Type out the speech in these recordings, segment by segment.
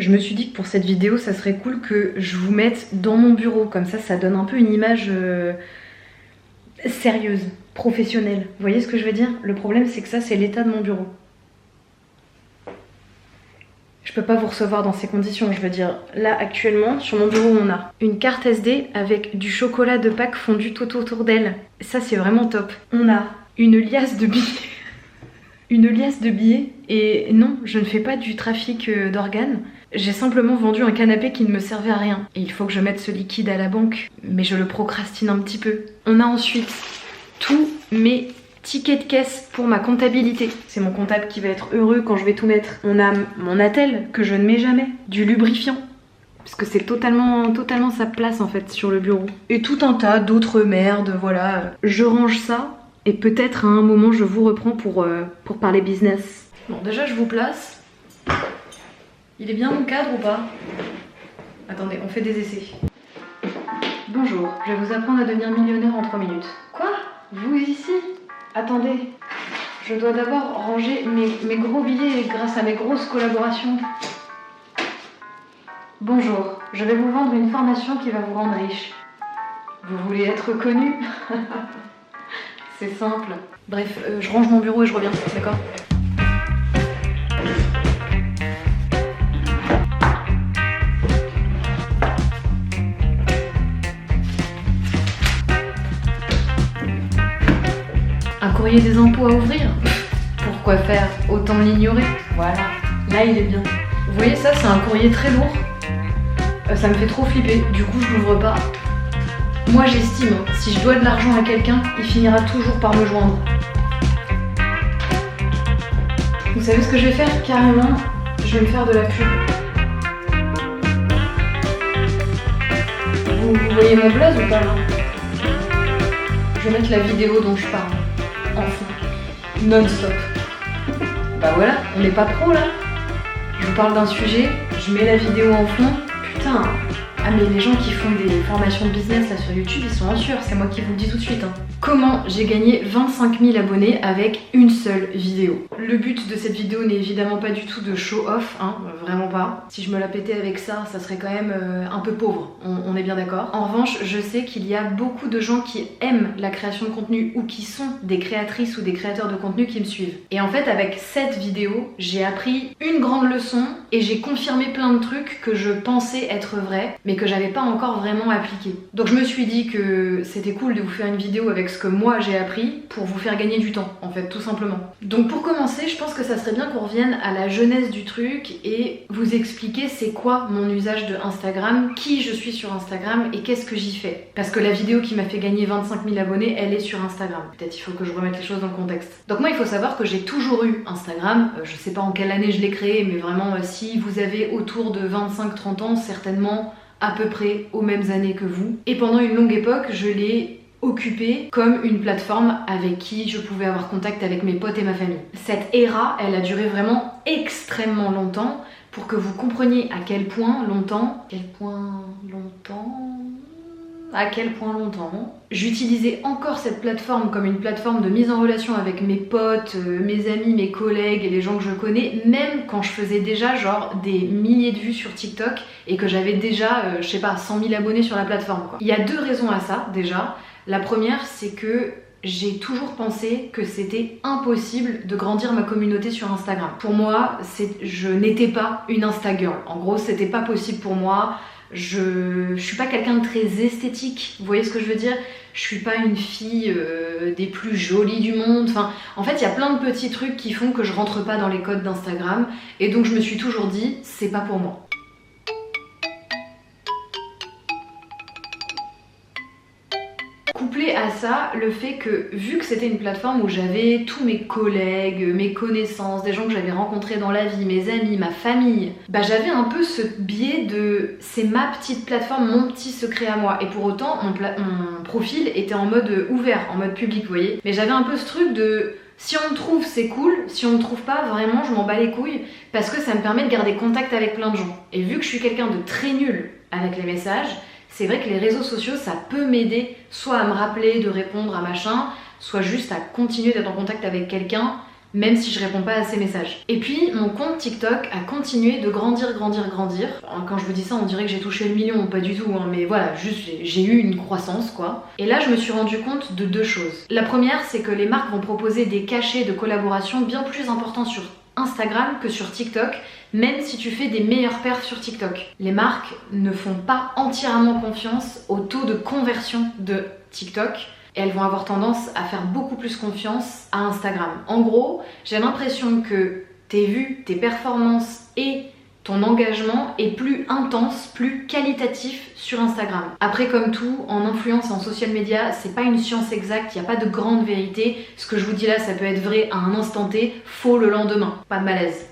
je me suis dit que pour cette vidéo, ça serait cool que je vous mette dans mon bureau. Comme ça donne un peu une image sérieuse, professionnelle. Vous voyez ce que je veux dire? Le problème, c'est que ça, c'est l'état de mon bureau. Je peux pas vous recevoir dans ces conditions, je veux dire. Là, actuellement, sur mon bureau, on a une carte SD avec du chocolat de Pâques fondu tout autour d'elle. Ça, c'est vraiment top. On a une liasse de billets. Une liasse de billets. Et non, je ne fais pas du trafic d'organes. J'ai simplement vendu un canapé qui ne me servait à rien. Et il faut que je mette ce liquide à la banque. Mais je le procrastine un petit peu. On a ensuite tous mes ticket de caisse pour ma comptabilité. C'est mon comptable qui va être heureux quand je vais tout mettre. On a mon attel que je ne mets jamais. Du lubrifiant. Parce que c'est totalement sa place en fait sur le bureau. Et tout un tas d'autres merdes, voilà. Je range ça et peut-être à un moment je vous reprends pour parler business. Bon, déjà je vous place. Il est bien mon cadre ou pas? Attendez, on fait des essais. Bonjour, je vais vous apprendre à devenir millionnaire en 3 minutes. Quoi? Vous ici? Attendez, je dois d'abord ranger mes gros billets grâce à mes grosses collaborations. Bonjour, je vais vous vendre une formation qui va vous rendre riche. Vous voulez être connu? C'est simple. Bref, je range mon bureau et je reviens, d'accord? Un courrier des impôts à ouvrir? Pourquoi faire? Autant l'ignorer. Voilà, là il est bien. Vous voyez ça, c'est un courrier très lourd. Ça me fait trop flipper, du coup je l'ouvre pas. Moi j'estime, si je dois de l'argent à quelqu'un, il finira toujours par me joindre. Vous savez ce que je vais faire? Carrément, je vais me faire de la pub. Vous voyez mon blaze ou pas là? Je vais mettre la vidéo dont je parle. En fond. Non-stop. Bah voilà, on n'est pas pro là. Je vous parle d'un sujet, je mets la vidéo en fond. Putain. Ah mais les gens qui font des formations de business là sur YouTube, ils sont en sueur, c'est moi qui vous le dis tout de suite. Comment j'ai gagné 25 000 abonnés avec une seule vidéo? Le but de cette vidéo n'est évidemment pas du tout de show off, hein, vraiment pas. Si je me la pétais avec ça, ça serait quand même un peu pauvre, on est bien d'accord. En revanche, je sais qu'il y a beaucoup de gens qui aiment la création de contenu ou qui sont des créatrices ou des créateurs de contenu qui me suivent. Et en fait, avec cette vidéo, j'ai appris une grande leçon et j'ai confirmé plein de trucs que je pensais être vrais, mais que j'avais pas encore vraiment appliqué. Donc je me suis dit que c'était cool de vous faire une vidéo avec ce que moi j'ai appris pour vous faire gagner du temps, en fait, tout simplement. Donc pour commencer, je pense que ça serait bien qu'on revienne à la jeunesse du truc et vous expliquer c'est quoi mon usage de Instagram, qui je suis sur Instagram et qu'est-ce que j'y fais. Parce que la vidéo qui m'a fait gagner 25 000 abonnés, elle est sur Instagram. Peut-être il faut que je remette les choses dans le contexte. Donc moi, il faut savoir que j'ai toujours eu Instagram. Je sais pas en quelle année je l'ai créé, mais vraiment, si vous avez autour de 25-30 ans, certainement à peu près aux mêmes années que vous. Et pendant une longue époque, je l'ai occupée comme une plateforme avec qui je pouvais avoir contact avec mes potes et ma famille. Cette ère, elle a duré vraiment extrêmement longtemps pour que vous compreniez à quel point longtemps, j'utilisais encore cette plateforme comme une plateforme de mise en relation avec mes potes, mes amis, mes collègues et les gens que je connais, même quand je faisais déjà genre des milliers de vues sur TikTok et que j'avais déjà, je sais pas, 100 000 abonnés sur la plateforme, quoi. Il y a deux raisons à ça, déjà. La première, c'est que j'ai toujours pensé que c'était impossible de grandir ma communauté sur Instagram. Pour moi, je n'étais pas une Instagirl. En gros, c'était pas possible pour moi. Je suis pas quelqu'un de très esthétique, vous voyez ce que je veux dire? Je suis pas une fille des plus jolies du monde. Enfin, en fait, il y a plein de petits trucs qui font que je rentre pas dans les codes d'Instagram. Et donc, je me suis toujours dit, c'est pas pour moi. Couplé à ça, le fait que, vu que c'était une plateforme où j'avais tous mes collègues, mes connaissances, des gens que j'avais rencontrés dans la vie, mes amis, ma famille, bah j'avais un peu ce biais de c'est ma petite plateforme, mon petit secret à moi. Et pour autant, mon profil était en mode ouvert, en mode public, vous voyez. Mais j'avais un peu ce truc de si on me trouve, c'est cool. Si on me trouve pas, vraiment, je m'en bats les couilles parce que ça me permet de garder contact avec plein de gens. Et vu que je suis quelqu'un de très nul avec les messages, c'est vrai que les réseaux sociaux, ça peut m'aider soit à me rappeler de répondre à machin, soit juste à continuer d'être en contact avec quelqu'un même si je réponds pas à ses messages. Et puis mon compte TikTok a continué de grandir. Quand je vous dis ça, on dirait que j'ai touché le million, pas du tout, hein, mais voilà, juste j'ai eu une croissance quoi. Et là je me suis rendu compte de deux choses. La première, c'est que les marques vont proposer des cachets de collaboration bien plus importants sur Instagram que sur TikTok, même si tu fais des meilleures perfs sur TikTok. Les marques ne font pas entièrement confiance au taux de conversion de TikTok et elles vont avoir tendance à faire beaucoup plus confiance à Instagram. En gros, j'ai l'impression que tes vues, tes performances et ton engagement est plus intense, plus qualitatif sur Instagram. Après, comme tout, en influence et en social media, c'est pas une science exacte, il n'y a pas de grande vérité. Ce que je vous dis là, ça peut être vrai à un instant T, faux le lendemain. Pas de malaise.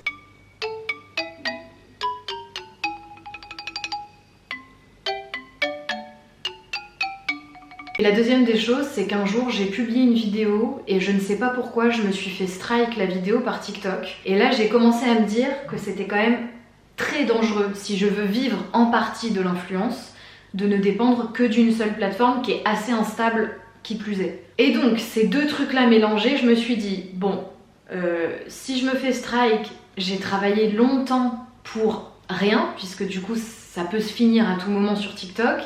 Et la deuxième des choses, c'est qu'un jour j'ai publié une vidéo et je ne sais pas pourquoi je me suis fait strike la vidéo par TikTok. Et là j'ai commencé à me dire que c'était quand même très dangereux si je veux vivre en partie de l'influence, de ne dépendre que d'une seule plateforme qui est assez instable qui plus est. Et donc ces deux trucs là mélangés, je me suis dit bon, si je me fais strike, j'ai travaillé longtemps pour rien, puisque du coup ça peut se finir à tout moment sur TikTok.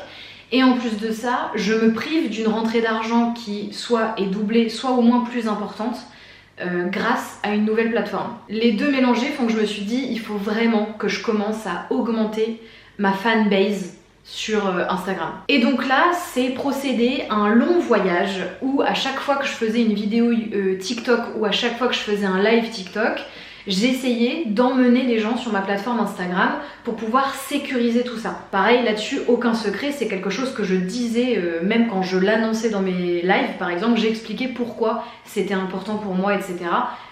Et en plus de ça, je me prive d'une rentrée d'argent qui soit est doublée, soit au moins plus importante, grâce à une nouvelle plateforme. Les deux mélangés font que je me suis dit, il faut vraiment que je commence à augmenter ma fanbase sur Instagram. Et donc là, c'est procéder à un long voyage où à chaque fois que je faisais une vidéo TikTok ou à chaque fois que je faisais un live TikTok, j'essayais d'emmener les gens sur ma plateforme Instagram pour pouvoir sécuriser tout ça. Pareil là-dessus, aucun secret, c'est quelque chose que je disais même quand je l'annonçais dans mes lives par exemple, j'ai expliqué pourquoi c'était important pour moi, etc.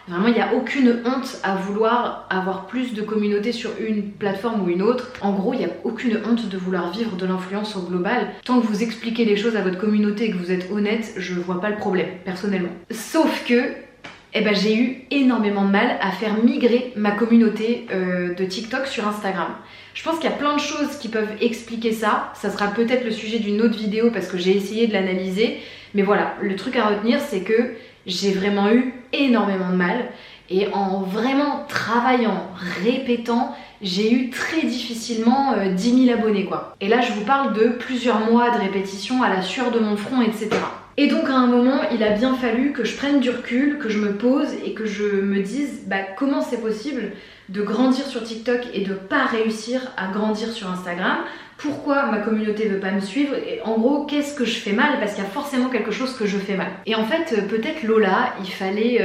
Vraiment, il n'y a aucune honte à vouloir avoir plus de communauté sur une plateforme ou une autre. En gros, il n'y a aucune honte de vouloir vivre de l'influence au global. Tant que vous expliquez les choses à votre communauté et que vous êtes honnête, je vois pas le problème, personnellement. Sauf que j'ai eu énormément de mal à faire migrer ma communauté de TikTok sur Instagram. Je pense qu'il y a plein de choses qui peuvent expliquer ça. Ça sera peut-être le sujet d'une autre vidéo parce que j'ai essayé de l'analyser. Mais voilà, le truc à retenir, c'est que j'ai vraiment eu énormément de mal. Et en vraiment travaillant, répétant, j'ai eu très difficilement 10 000 abonnés quoi. Et là, je vous parle de plusieurs mois de répétition à la sueur de mon front, etc. Et donc à un moment, il a bien fallu que je prenne du recul, que je me pose et que je me dise comment c'est possible de grandir sur TikTok et de pas réussir à grandir sur Instagram. Pourquoi ma communauté veut pas me suivre et en gros, qu'est-ce que je fais mal? Parce qu'il y a forcément quelque chose que je fais mal. Et en fait, peut-être Lola, il fallait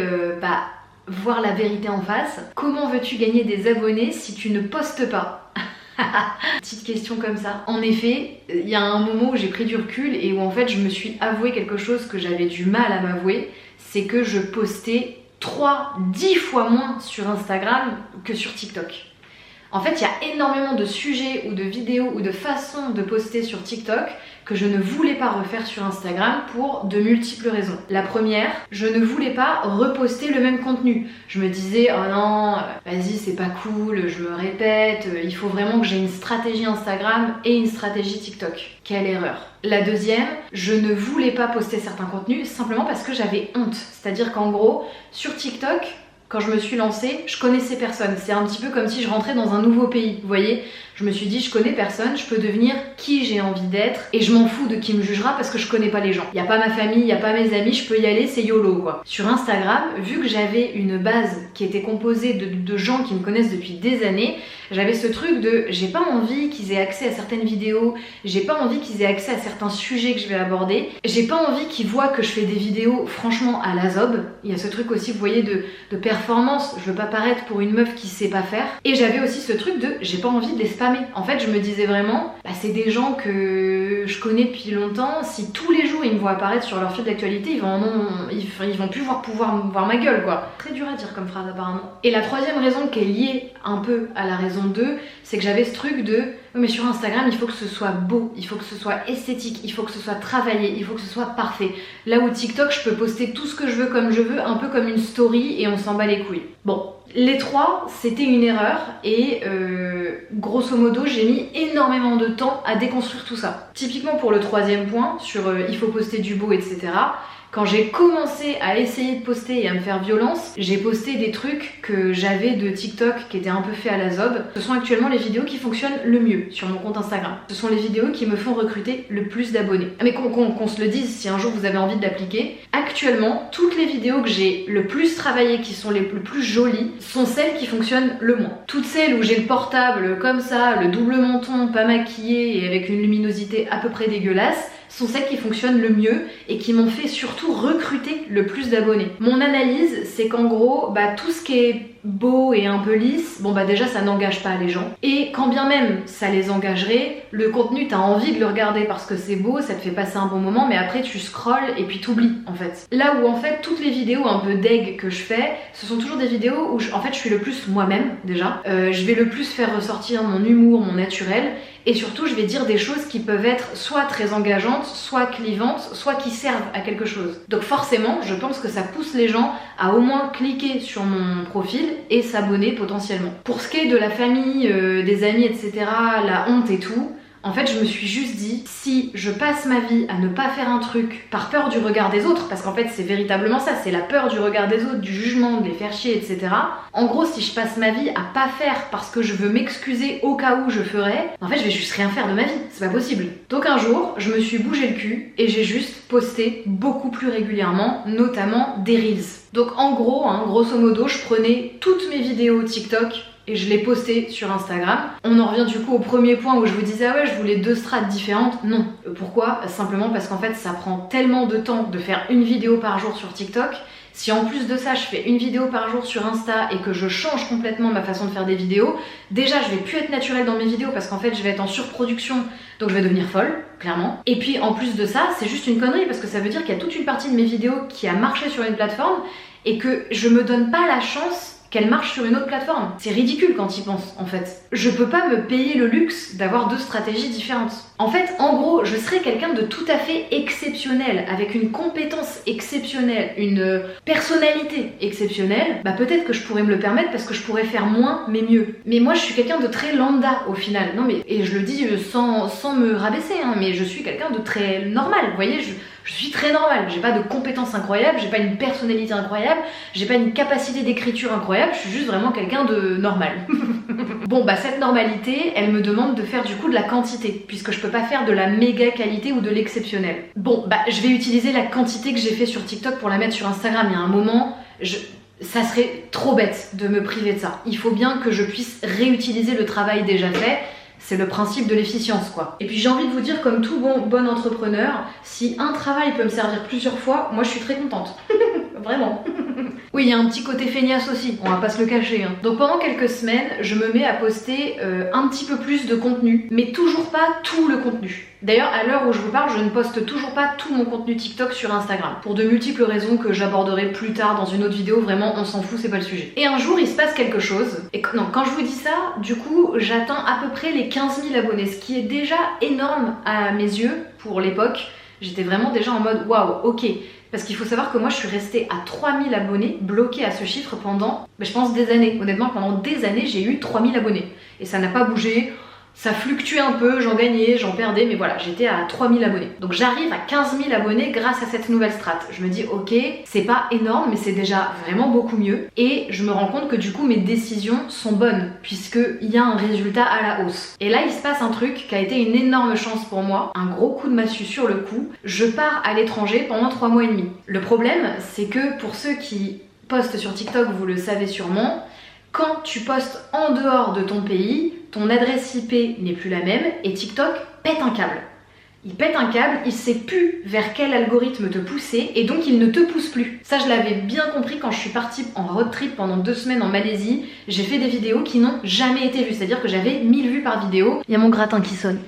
voir la vérité en face. Comment veux-tu gagner des abonnés si tu ne postes pas? Petite question comme ça. En effet, il y a un moment où j'ai pris du recul et où en fait je me suis avoué quelque chose que j'avais du mal à m'avouer, c'est que je postais 10 fois moins sur Instagram que sur TikTok. En fait, il y a énormément de sujets ou de vidéos ou de façons de poster sur TikTok que je ne voulais pas refaire sur Instagram pour de multiples raisons. La première, je ne voulais pas reposter le même contenu. Je me disais, oh non, vas-y, c'est pas cool, je me répète, il faut vraiment que j'ai une stratégie Instagram et une stratégie TikTok. Quelle erreur. La deuxième, je ne voulais pas poster certains contenus simplement parce que j'avais honte. C'est-à-dire qu'en gros, sur TikTok, quand je me suis lancée, je connaissais personne. C'est un petit peu comme si je rentrais dans un nouveau pays, vous voyez. Je me suis dit, je connais personne, je peux devenir qui j'ai envie d'être et je m'en fous de qui me jugera parce que je connais pas les gens. Il n'y a pas ma famille, il n'y a pas mes amis, je peux y aller, c'est YOLO quoi. Sur Instagram, vu que j'avais une base qui était composée de gens qui me connaissent depuis des années, j'avais ce truc de j'ai pas envie qu'ils aient accès à certaines vidéos, j'ai pas envie qu'ils aient accès à certains sujets que je vais aborder, j'ai pas envie qu'ils voient que je fais des vidéos franchement à la zob. Il y a ce truc aussi, vous voyez, de performance, je veux pas paraître pour une meuf qui sait pas faire. Et j'avais aussi ce truc de j'ai pas envie de les spammer. En fait, je me disais vraiment, c'est des gens que je connais depuis longtemps, si tous les jours ils me voient apparaître sur leur fil d'actualité, ils vont plus pouvoir voir ma gueule quoi. Très dur à dire comme phrase apparemment. Et la troisième raison qui est liée un peu à la raison 2, c'est que j'avais ce truc de mais sur Instagram il faut que ce soit beau, il faut que ce soit esthétique, il faut que ce soit travaillé, il faut que ce soit parfait. Là où TikTok je peux poster tout ce que je veux comme je veux, un peu comme une story et on s'en bat les couilles. Bon, les trois c'était une erreur et grosso modo j'ai mis énormément de temps à déconstruire tout ça. Typiquement pour le troisième point sur il faut poster du beau etc. Quand j'ai commencé à essayer de poster et à me faire violence, j'ai posté des trucs que j'avais de TikTok qui étaient un peu faits à la zob. Ce sont actuellement les vidéos qui fonctionnent le mieux sur mon compte Instagram. Ce sont les vidéos qui me font recruter le plus d'abonnés. Mais qu'on se le dise si un jour vous avez envie de l'appliquer, actuellement, toutes les vidéos que j'ai le plus travaillées, qui sont les plus jolies, sont celles qui fonctionnent le moins. Toutes celles où j'ai le portable comme ça, le double menton, pas maquillé et avec une luminosité à peu près dégueulasse, sont celles qui fonctionnent le mieux et qui m'ont fait surtout recruter le plus d'abonnés. Mon analyse, c'est qu'en gros, tout ce qui est beau et un peu lisse, déjà ça n'engage pas les gens. Et quand bien même ça les engagerait, le contenu t'as envie de le regarder parce que c'est beau, ça te fait passer un bon moment, mais après tu scrolles et puis t'oublies en fait. Là où en fait toutes les vidéos un peu deg que je fais, ce sont toujours des vidéos où je suis le plus moi-même déjà. Je vais le plus faire ressortir mon humour, mon naturel. Et surtout, je vais dire des choses qui peuvent être soit très engageantes, soit clivantes, soit qui servent à quelque chose. Donc forcément, je pense que ça pousse les gens à au moins cliquer sur mon profil et s'abonner potentiellement. Pour ce qui est de la famille, des amis, etc., la honte et tout, en fait, je me suis juste dit, si je passe ma vie à ne pas faire un truc par peur du regard des autres, parce qu'en fait c'est véritablement ça, c'est la peur du regard des autres, du jugement, de les faire chier, etc. En gros, si je passe ma vie à pas faire parce que je veux m'excuser au cas où je ferais, en fait je vais juste rien faire de ma vie, c'est pas possible. Donc un jour, je me suis bougé le cul et j'ai juste posté beaucoup plus régulièrement, notamment des reels. Donc en gros, grosso modo, je prenais toutes mes vidéos TikTok et je l'ai posté sur Instagram. On en revient du coup au premier point où je vous disais ah ouais je voulais 2 strates différentes. Non. Pourquoi? Simplement parce qu'en fait ça prend tellement de temps de faire une vidéo par jour sur TikTok. Si en plus de ça je fais une vidéo par jour sur Insta et que je change complètement ma façon de faire des vidéos, déjà je vais plus être naturelle dans mes vidéos parce qu'en fait je vais être en surproduction, donc je vais devenir folle, clairement. Et puis en plus de ça, c'est juste une connerie parce que ça veut dire qu'il y a toute une partie de mes vidéos qui a marché sur une plateforme et que je me donne pas la chance qu'elle marche sur une autre plateforme. C'est ridicule quand y pense en fait. Je peux pas me payer le luxe d'avoir 2 stratégies différentes. En fait, en gros, je serais quelqu'un de tout à fait exceptionnel, avec une compétence exceptionnelle, une personnalité exceptionnelle. Peut-être que je pourrais me le permettre parce que je pourrais faire moins mais mieux. Mais moi je suis quelqu'un de très lambda au final. Non mais, et je le dis sans me rabaisser, mais je suis quelqu'un de très normal, vous voyez, je suis très normale, j'ai pas de compétences incroyables, j'ai pas une personnalité incroyable, j'ai pas une capacité d'écriture incroyable, je suis juste vraiment quelqu'un de normal. Bon cette normalité, elle me demande de faire du coup de la quantité, puisque je peux pas faire de la méga qualité ou de l'exceptionnel. Je vais utiliser la quantité que j'ai fait sur TikTok pour la mettre sur Instagram. Il y a un moment, ça serait trop bête de me priver de ça. Il faut bien que je puisse réutiliser le travail déjà fait. C'est le principe de l'efficience quoi. Et puis j'ai envie de vous dire, comme tout bon entrepreneur, si un travail peut me servir plusieurs fois, moi je suis très contente. Vraiment. Oui, il y a un petit côté feignasse aussi, on va pas se le cacher. Donc pendant quelques semaines, je me mets à poster un petit peu plus de contenu, mais toujours pas tout le contenu. D'ailleurs, à l'heure où je vous parle, je ne poste toujours pas tout mon contenu TikTok sur Instagram, pour de multiples raisons que j'aborderai plus tard dans une autre vidéo. Vraiment, on s'en fout, c'est pas le sujet. Et un jour, il se passe quelque chose, et quand je vous dis ça, du coup, j'atteins à peu près les 15 000 abonnés, ce qui est déjà énorme à mes yeux pour l'époque. J'étais vraiment déjà en mode waouh, ok. Parce qu'il faut savoir que moi je suis restée à 3000 abonnés, bloquée à ce chiffre pendant, je pense, des années. Honnêtement, pendant des années, j'ai eu 3000 abonnés. Et ça n'a pas bougé, ça fluctuait un peu, j'en gagnais, j'en perdais, mais voilà, j'étais à 3000 abonnés. Donc j'arrive à 15 000 abonnés grâce à cette nouvelle strat. Je me dis, ok, c'est pas énorme, mais c'est déjà vraiment beaucoup mieux. Et je me rends compte que du coup, mes décisions sont bonnes, puisqu'il y a un résultat à la hausse. Et là, il se passe un truc qui a été une énorme chance pour moi, un gros coup de massue sur le coup. Je pars à l'étranger pendant 3 mois et demi. Le problème, c'est que pour ceux qui postent sur TikTok, vous le savez sûrement, quand tu postes en dehors de ton pays, ton adresse IP n'est plus la même et TikTok pète un câble. Il pète un câble, il sait plus vers quel algorithme te pousser et donc il ne te pousse plus. Ça, je l'avais bien compris quand je suis partie en road trip pendant 2 semaines en Malaisie. J'ai fait des vidéos qui n'ont jamais été vues, c'est-à-dire que j'avais 1000 vues par vidéo. Il y a mon gratin qui sonne.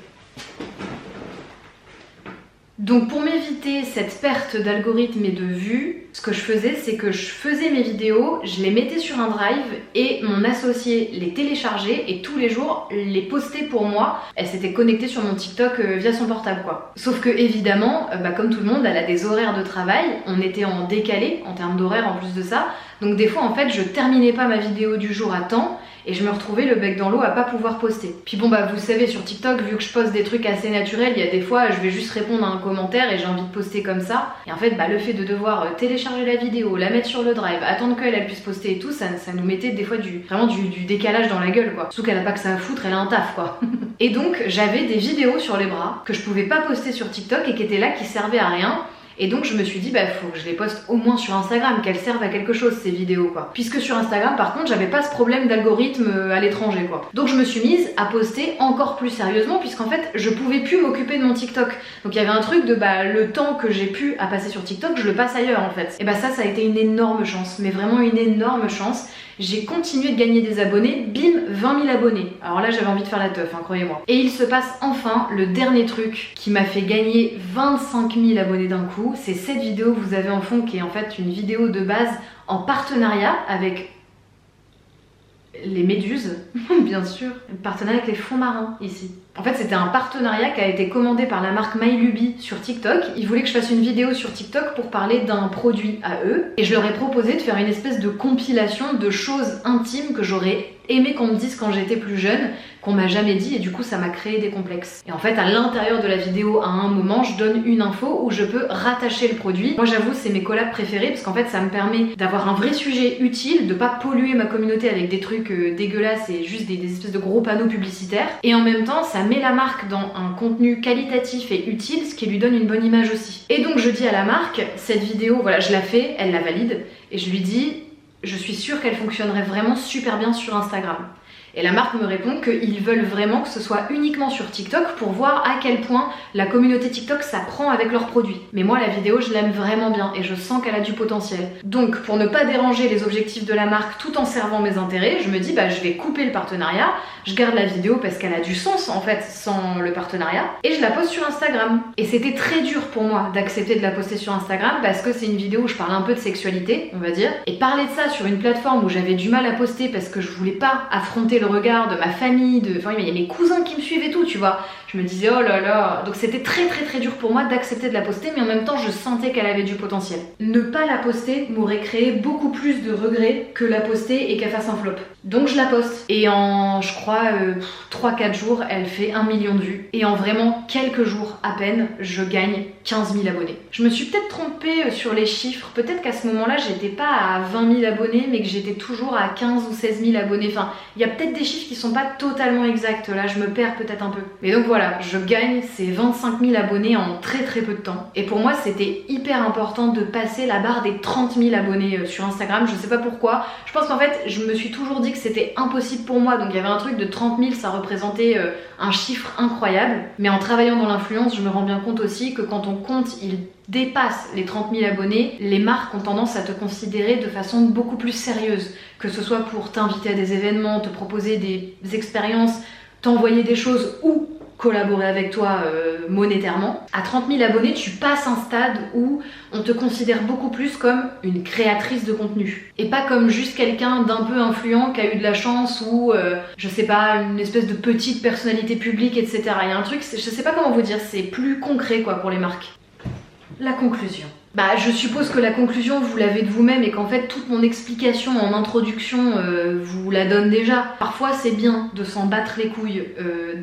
Donc pour m'éviter cette perte d'algorithme et de vues, ce que je faisais, c'est que je faisais mes vidéos, je les mettais sur un drive et mon associée les téléchargeait et tous les jours les postait pour moi. Elle s'était connectée sur mon TikTok via son portable quoi. Sauf que évidemment, comme tout le monde, elle a des horaires de travail, on était en décalé en termes d'horaire en plus de ça. Donc des fois en fait je terminais pas ma vidéo du jour à temps et je me retrouvais le bec dans l'eau à pas pouvoir poster. Puis bon bah vous savez, sur TikTok, vu que je poste des trucs assez naturels, il y a des fois je vais juste répondre à un commentaire et j'ai envie de poster comme ça. Et en fait bah le fait de devoir télécharger la vidéo, la mettre sur le drive, attendre qu'elle puisse poster et tout, ça nous mettait des fois vraiment du décalage dans la gueule quoi. Surtout qu'elle a pas que ça à foutre, elle a un taf quoi. Et donc j'avais des vidéos sur les bras que je pouvais pas poster sur TikTok et qui étaient là, qui servaient à rien. Et donc je me suis dit bah faut que je les poste au moins sur Instagram, qu'elles servent à quelque chose ces vidéos quoi. Puisque sur Instagram par contre j'avais pas ce problème d'algorithme à l'étranger quoi. Donc je me suis mise à poster encore plus sérieusement puisqu'en fait je pouvais plus m'occuper de mon TikTok. Donc il y avait un truc de bah le temps que j'ai pu à passer sur TikTok je le passe ailleurs en fait. Et bah ça a été une énorme chance, mais vraiment une énorme chance. J'ai continué de gagner des abonnés, bim, 20 000 abonnés. Alors là j'avais envie de faire la teuf, hein, croyez-moi. Et il se passe enfin le dernier truc qui m'a fait gagner 25 000 abonnés d'un coup. C'est cette vidéo que vous avez en fond qui est en fait une vidéo de base en partenariat avec les méduses, bien sûr. Partenariat avec les fonds marins ici. En fait c'était un partenariat qui a été commandé par la marque MyLuby sur TikTok. Ils voulaient que je fasse une vidéo sur TikTok pour parler d'un produit à eux. Et je leur ai proposé de faire une espèce de compilation de choses intimes que j'aurais aimé qu'on me dise quand j'étais plus jeune, qu'on m'a jamais dit, et du coup ça m'a créé des complexes. Et en fait à l'intérieur de la vidéo à un moment je donne une info où je peux rattacher le produit. Moi j'avoue c'est mes collabs préférés parce qu'en fait ça me permet d'avoir un vrai sujet utile, de pas polluer ma communauté avec des trucs dégueulasses et juste des espèces de gros panneaux publicitaires. Et en même temps ça met la marque dans un contenu qualitatif et utile, ce qui lui donne une bonne image aussi. Et donc je dis à la marque, cette vidéo, voilà je la fais, elle la valide, et je lui dis je suis sûre qu'elle fonctionnerait vraiment super bien sur Instagram. Et la marque me répond qu'ils veulent vraiment que ce soit uniquement sur TikTok pour voir à quel point la communauté TikTok s'apprend avec leurs produits. Mais moi la vidéo je l'aime vraiment bien et je sens qu'elle a du potentiel. Donc pour ne pas déranger les objectifs de la marque tout en servant mes intérêts, je me dis bah je vais couper le partenariat, je garde la vidéo parce qu'elle a du sens en fait sans le partenariat, et je la poste sur Instagram. Et c'était très dur pour moi d'accepter de la poster sur Instagram parce que c'est une vidéo où je parle un peu de sexualité, on va dire, et parler de ça sur une plateforme où j'avais du mal à poster parce que je voulais pas affronter le regard de ma famille, enfin il y a mes cousins qui me suivent et tout, tu vois. Je me disais oh là là, donc c'était très dur pour moi d'accepter de la poster, mais en même temps je sentais qu'elle avait du potentiel. Ne pas la poster m'aurait créé beaucoup plus de regrets que la poster et qu'elle fasse un flop. Donc je la poste, et en je crois 3-4 jours elle fait 1 million de vues, et en vraiment quelques jours à peine je gagne 15 000 abonnés. Je me suis peut-être trompée sur les chiffres, peut-être qu'à ce moment là j'étais pas à 20 000 abonnés mais que j'étais toujours à 15 ou 16 000 abonnés, enfin il y a peut-être des chiffres qui sont pas totalement exacts, là je me perds peut-être un peu. Mais donc voilà, je gagne ces 25 000 abonnés en très peu de temps, et pour moi c'était hyper important de passer la barre des 30 000 abonnés sur Instagram. Je sais pas pourquoi, je pense qu'en fait je me suis toujours dit que c'était impossible pour moi, donc il y avait un truc de 30 000, ça représentait un chiffre incroyable, mais en travaillant dans l'influence je me rends bien compte aussi que quand ton compte il dépasse les 30 000 abonnés, les marques ont tendance à te considérer de façon beaucoup plus sérieuse, que ce soit pour t'inviter à des événements, te proposer des expériences, t'envoyer des choses ou collaborer avec toi monétairement. À 30 000 abonnés, tu passes un stade où on te considère beaucoup plus comme une créatrice de contenu, et pas comme juste quelqu'un d'un peu influent qui a eu de la chance ou je sais pas, une espèce de petite personnalité publique, etc. Il y a un truc, je sais pas comment vous dire, c'est plus concret quoi pour les marques. La conclusion. Bah je suppose que la conclusion vous l'avez de vous-même et qu'en fait toute mon explication en introduction vous la donne déjà. Parfois c'est bien de s'en battre les couilles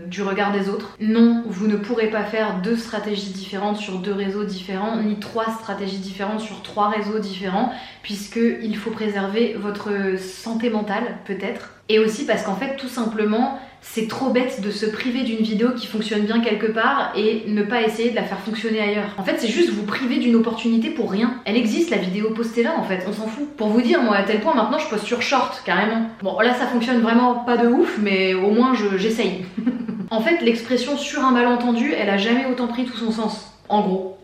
du regard des autres. Non, vous ne pourrez pas faire 2 stratégies différentes sur 2 réseaux différents, ni 3 stratégies différentes sur 3 réseaux différents, puisqu'il faut préserver votre santé mentale peut-être. Et aussi parce qu'en fait tout simplement c'est trop bête de se priver d'une vidéo qui fonctionne bien quelque part et ne pas essayer de la faire fonctionner ailleurs. En fait c'est juste vous priver d'une opportunité pour rien. Elle existe la vidéo, postez-la en fait, on s'en fout. Pour vous dire, moi à tel point maintenant je poste sur short carrément. Bon là ça fonctionne vraiment pas de ouf, mais au moins j'essaye. En fait l'expression sur un malentendu elle a jamais autant pris tout son sens, en gros.